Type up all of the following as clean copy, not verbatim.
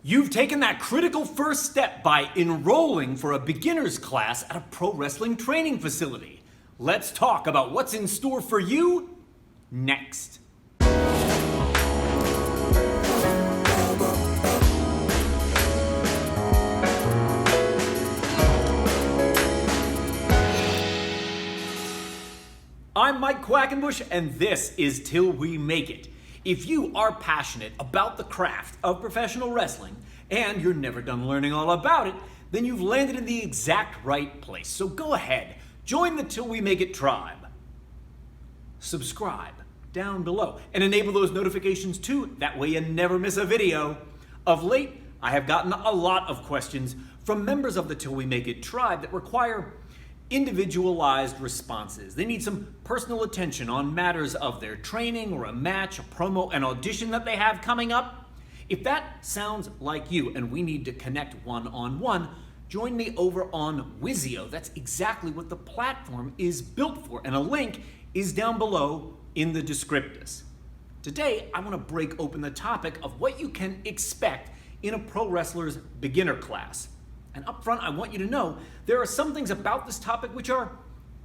You've taken that critical first step by enrolling for a beginner's class at a pro wrestling training facility. Let's talk about what's in store for you next. I'm Mike Quackenbush, and this is Till We Make It. If you are passionate about the craft of professional wrestling, and you're never done learning all about it, then you've landed in the exact right place. So go ahead, join the Till We Make It tribe. Subscribe down below, and enable those notifications too. That way you never miss a video. Of late, I have gotten a lot of questions from members of the Till We Make It tribe that require individualized responses. They need some personal attention on matters of their training or a match, a promo, an audition that they have coming up. If that sounds like you and we need to connect one-on-one, join me over on Wizio. That's exactly what the platform is built for, and a link is down below in the descriptus. Today, I want to break open the topic of what you can expect in a pro wrestler's beginner class. And up front, I want you to know there are some things about this topic which are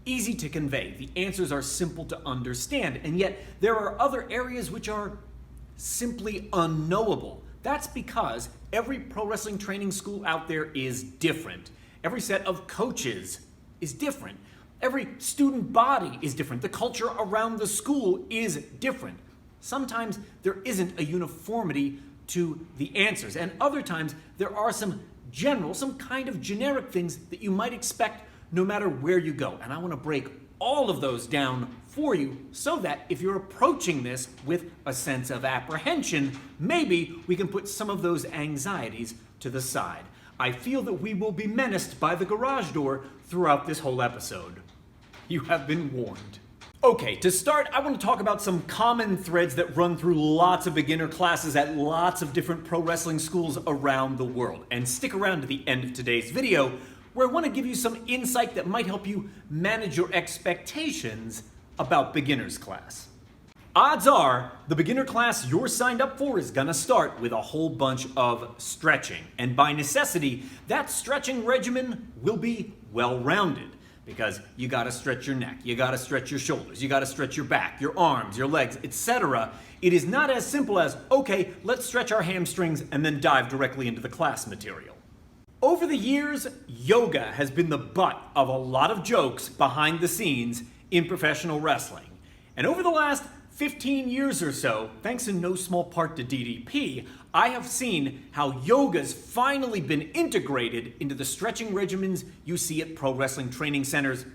easy to convey. The answers are simple to understand, and yet there are other areas which are simply unknowable. That's because every pro wrestling training school out there is different. Every set of coaches is different. Every student body is different. The culture around the school is different. Sometimes there isn't a uniformity to the answers, and other times there are some kind of generic things that you might expect no matter where you go. And I want to break all of those down for you so that if you're approaching this with a sense of apprehension, maybe we can put some of those anxieties to the side. I feel that we will be menaced by the garage door throughout this whole episode. You have been warned. Okay, to start, I want to talk about some common threads that run through lots of beginner classes at lots of different pro wrestling schools around the world. And stick around to the end of today's video, where I want to give you some insight that might help you manage your expectations about beginner's class. Odds are, the beginner class you're signed up for is gonna start with a whole bunch of stretching. And by necessity, that stretching regimen will be well-rounded. Because you gotta stretch your neck, you gotta stretch your shoulders, you gotta stretch your back, your arms, your legs, etc. It is not as simple as, okay, let's stretch our hamstrings and then dive directly into the class material. Over the years, yoga has been the butt of a lot of jokes behind the scenes in professional wrestling. And over the last 15 years or so, thanks in no small part to DDP, I have seen how yoga's finally been integrated into the stretching regimens you see at pro wrestling training centers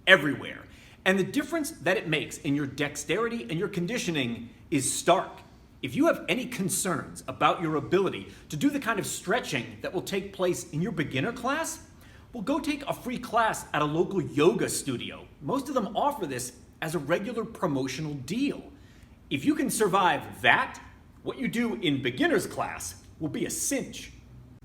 everywhere. And the difference that it makes in your dexterity and your conditioning is stark. If you have any concerns about your ability to do the kind of stretching that will take place in your beginner class, well, go take a free class at a local yoga studio. Most of them offer this as a regular promotional deal. If you can survive that, what you do in beginner's class will be a cinch.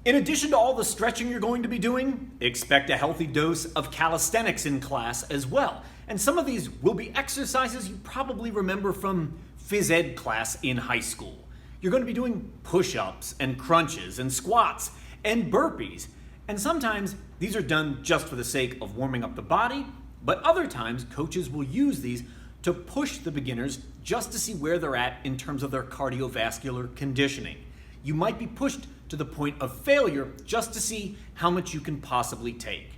In addition to all the stretching you're going to be doing, expect a healthy dose of calisthenics in class as well. And some of these will be exercises you probably remember from phys ed class in high school. You're going to be doing push-ups and crunches and squats and burpees. And sometimes these are done just for the sake of warming up the body, but other times coaches will use these to push the beginners just to see where they're at in terms of their cardiovascular conditioning. You might be pushed to the point of failure just to see how much you can possibly take.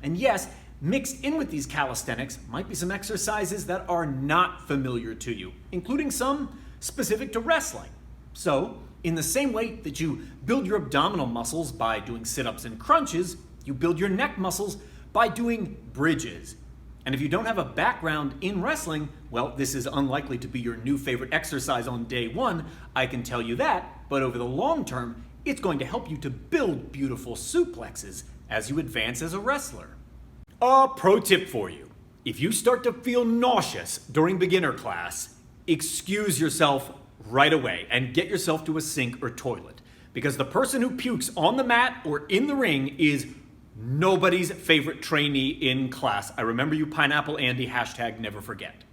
And yes, mixed in with these calisthenics might be some exercises that are not familiar to you, including some specific to wrestling. So, in the same way that you build your abdominal muscles by doing sit-ups and crunches, you build your neck muscles by doing bridges. And if you don't have a background in wrestling, well, this is unlikely to be your new favorite exercise on day one, I can tell you that, but over the long term, it's going to help you to build beautiful suplexes as you advance as a wrestler. A pro tip for you. If you start to feel nauseous during beginner class, excuse yourself right away and get yourself to a sink or toilet. Because the person who pukes on the mat or in the ring is nobody's favorite trainee in class. I remember you, Pineapple Andy, #never forget.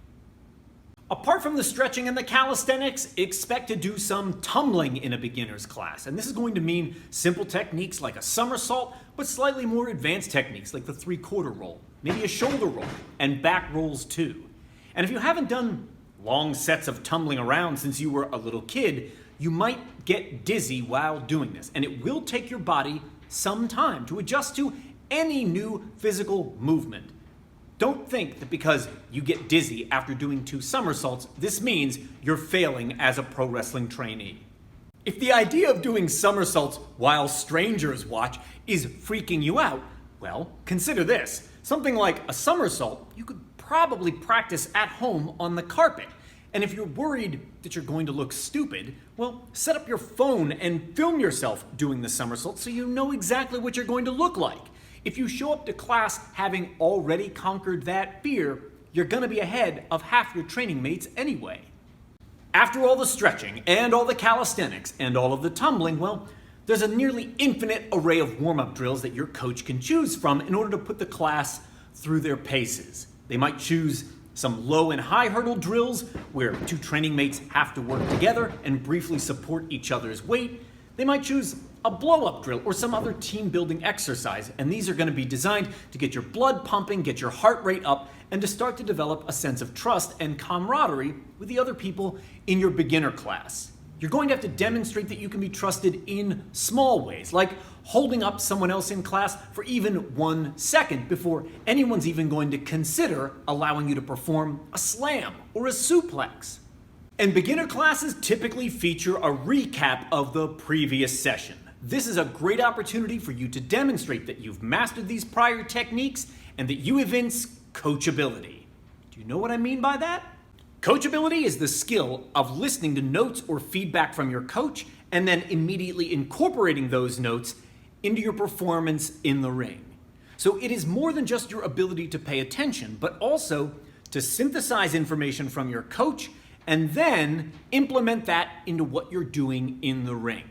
Apart from the stretching and the calisthenics, expect to do some tumbling in a beginner's class. And this is going to mean simple techniques like a somersault, but slightly more advanced techniques like the three-quarter roll, maybe a shoulder roll, and back rolls too. And if you haven't done long sets of tumbling around since you were a little kid, you might get dizzy while doing this. And it will take your body some time to adjust to any new physical movement. Don't think that because you get dizzy after doing 2 somersaults, this means you're failing as a pro wrestling trainee. If the idea of doing somersaults while strangers watch is freaking you out, well, consider this. Something like a somersault, you could probably practice at home on the carpet. And if you're worried that you're going to look stupid, well, set up your phone and film yourself doing the somersault so you know exactly what you're going to look like. If you show up to class having already conquered that fear, you're going to be ahead of half your training mates anyway. After all the stretching and all the calisthenics and all of the tumbling, well, there's a nearly infinite array of warm-up drills that your coach can choose from in order to put the class through their paces. They might choose some low and high hurdle drills where 2 training mates have to work together and briefly support each other's weight. They might choose a blow-up drill or some other team-building exercise, and these are going to be designed to get your blood pumping, get your heart rate up, and to start to develop a sense of trust and camaraderie with the other people in your beginner class. You're going to have to demonstrate that you can be trusted in small ways, like holding up someone else in class for even 1 second before anyone's even going to consider allowing you to perform a slam or a suplex. And beginner classes typically feature a recap of the previous session. This is a great opportunity for you to demonstrate that you've mastered these prior techniques and that you evince coachability. Do you know what I mean by that? Coachability is the skill of listening to notes or feedback from your coach and then immediately incorporating those notes into your performance in the ring. So it is more than just your ability to pay attention, but also to synthesize information from your coach and then implement that into what you're doing in the ring.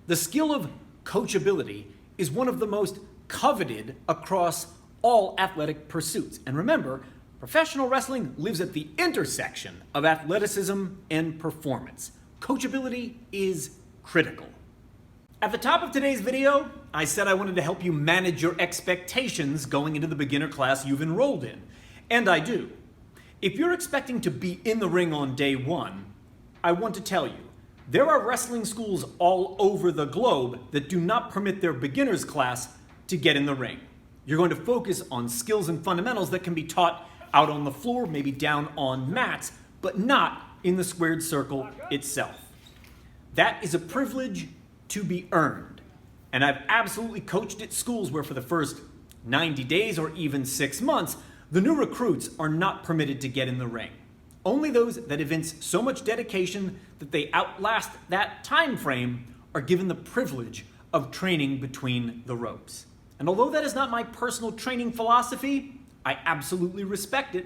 The skill of coachability is one of the most coveted across all athletic pursuits. And remember, professional wrestling lives at the intersection of athleticism and performance. Coachability is critical. At the top of today's video, I said I wanted to help you manage your expectations going into the beginner class you've enrolled in. And I do. If you're expecting to be in the ring on day 1, I want to tell you, there are wrestling schools all over the globe that do not permit their beginner's class to get in the ring. You're going to focus on skills and fundamentals that can be taught out on the floor, maybe down on mats, but not in the squared circle itself. That is a privilege to be earned. And I've absolutely coached at schools where for the first 90 days or even 6 months, the new recruits are not permitted to get in the ring. Only those that evince so much dedication that they outlast that time frame are given the privilege of training between the ropes. And although that is not my personal training philosophy, I absolutely respect it.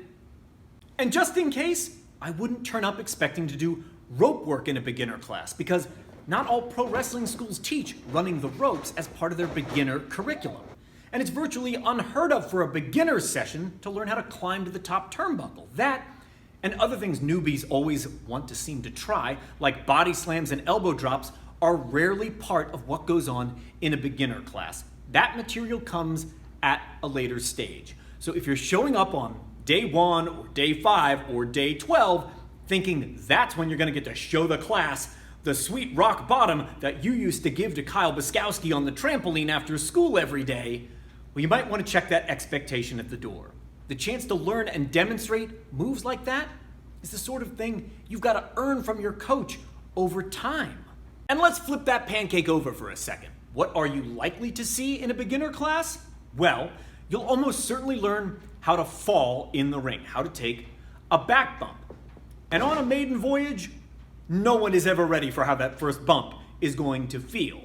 And just in case, I wouldn't turn up expecting to do rope work in a beginner class because not all pro wrestling schools teach running the ropes as part of their beginner curriculum. And it's virtually unheard of for a beginner session to learn how to climb to the top turnbuckle. That and other things newbies always want to seem to try, like body slams and elbow drops, are rarely part of what goes on in a beginner class. That material comes at a later stage. So if you're showing up on day 1 or day 5 or day 12 thinking that's when you're going to get to show the class the sweet rock bottom that you used to give to Kyle Buskowski on the trampoline after school every day, well, you might want to check that expectation at the door. The chance to learn and demonstrate moves like that is the sort of thing you've got to earn from your coach over time. And let's flip that pancake over for a second. What are you likely to see in a beginner class? Well, you'll almost certainly learn how to fall in the ring, how to take a back bump. And on a maiden voyage, no one is ever ready for how that first bump is going to feel.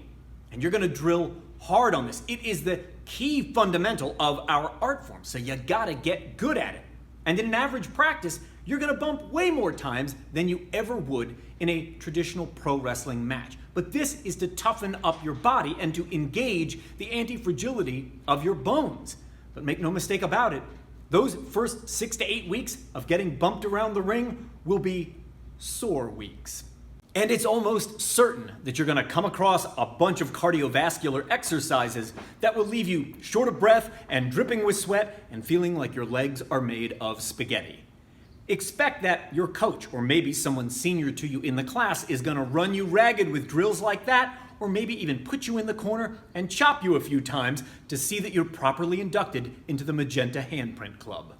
And you're going to drill hard on this. It is the key fundamental of our art form, so you gotta get good at it. And in an average practice, you're gonna bump way more times than you ever would in a traditional pro wrestling match. But this is to toughen up your body and to engage the anti-fragility of your bones. But make no mistake about it, Those first 6 to 8 weeks of getting bumped around the ring will be sore weeks. And it's almost certain that you're going to come across a bunch of cardiovascular exercises that will leave you short of breath and dripping with sweat and feeling like your legs are made of spaghetti. Expect that your coach, or maybe someone senior to you in the class, is going to run you ragged with drills like that, or maybe even put you in the corner and chop you a few times to see that you're properly inducted into the Magenta Handprint Club.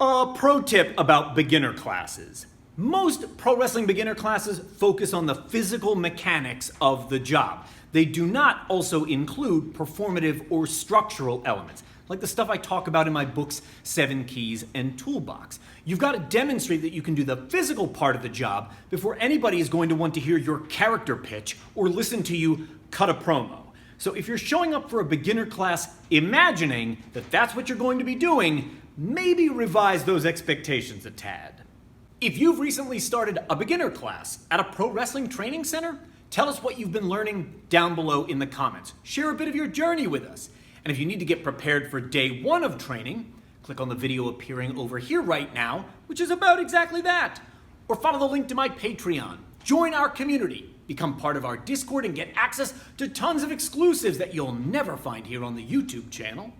A pro tip about beginner classes. Most pro wrestling beginner classes focus on the physical mechanics of the job. They do not also include performative or structural elements, like the stuff I talk about in my books, 7 Keys and Toolbox. You've got to demonstrate that you can do the physical part of the job before anybody is going to want to hear your character pitch or listen to you cut a promo. So if you're showing up for a beginner class imagining that that's what you're going to be doing, maybe revise those expectations a tad. If you've recently started a beginner class at a pro wrestling training center, tell us what you've been learning down below in the comments. Share a bit of your journey with us. And if you need to get prepared for day 1 of training, click on the video appearing over here right now, which is about exactly that. Or follow the link to my Patreon. Join our community, become part of our Discord, and get access to tons of exclusives that you'll never find here on the YouTube channel.